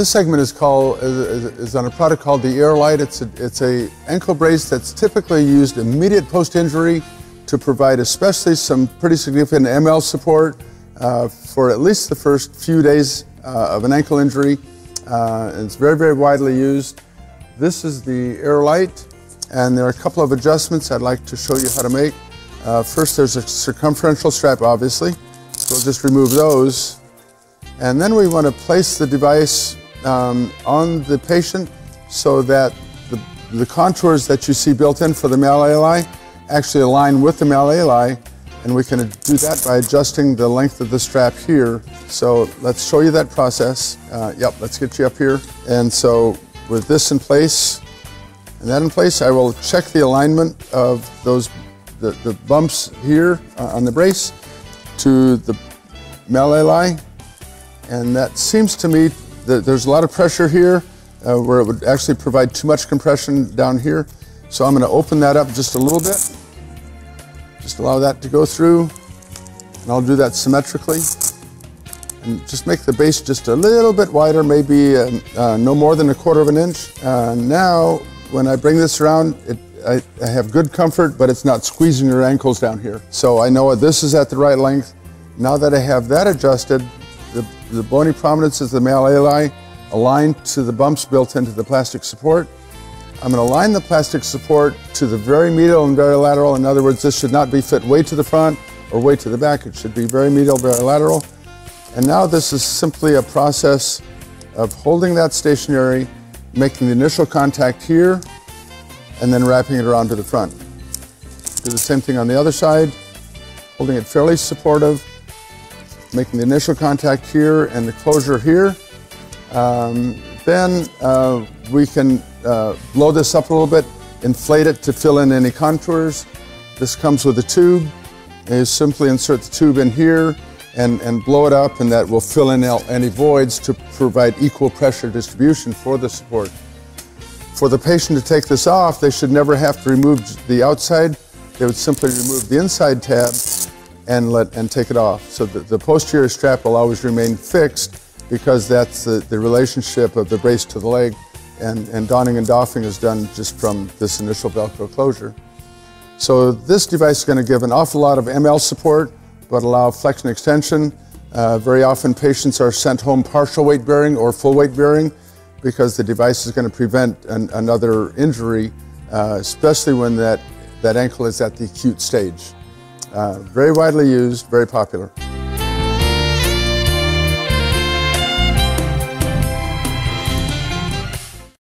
This segment is on a product called the Lite. It's a ankle brace that's typically used immediate post-injury to provide especially some pretty significant ML support for at least the first few days of an ankle injury. And it's very, very widely used. This is the Lite, and there are a couple of adjustments I'd like to show you how to make. First, there's a circumferential strap, obviously. So we'll just remove those. And then we want to place the device on the patient so that the contours that you see built in for the malleoli actually align with the malleoli, and we can do that by adjusting the length of the strap here. So let's show you that process. Let's get you up here. And so with this in place and that in place, I will check the alignment of the bumps here on the brace to the malleoli. And that seems to me that there's a lot of pressure here where it would actually provide too much compression down here. So I'm going to open that up just a little bit. Just allow that to go through. And I'll do that symmetrically. And just make the base just a little bit wider, maybe no more than 1/4 of an inch. Now, when I bring this around, I have good comfort, but it's not squeezing your ankles down here. So I know this is at the right length. Now that I have that adjusted, the bony prominences of the malleoli aligned to the bumps built into the plastic support. I'm going to align the plastic support to the very medial and very lateral. In other words, this should not be fit way to the front or way to the back. It should be very medial, very lateral. And now this is simply a process of holding that stationary, making the initial contact here, and then wrapping it around to the front. Do the same thing on the other side, holding it fairly supportive, making the initial contact here and the closure here. Then we can blow this up a little bit, inflate it to fill in any contours. This comes with a tube. You simply insert the tube in here and blow it up, and that will fill in any voids to provide equal pressure distribution for the support. For the patient to take this off, they should never have to remove the outside. They would simply remove the inside tab and take it off. So the posterior strap will always remain fixed because that's the relationship of the brace to the leg, and donning and doffing is done just from this initial Velcro closure. So this device is going to give an awful lot of ML support, but allow flexion extension. Very often patients are sent home partial weight bearing or full weight bearing because the device is going to prevent another injury, especially when that ankle is at the acute stage. Very widely used, very popular.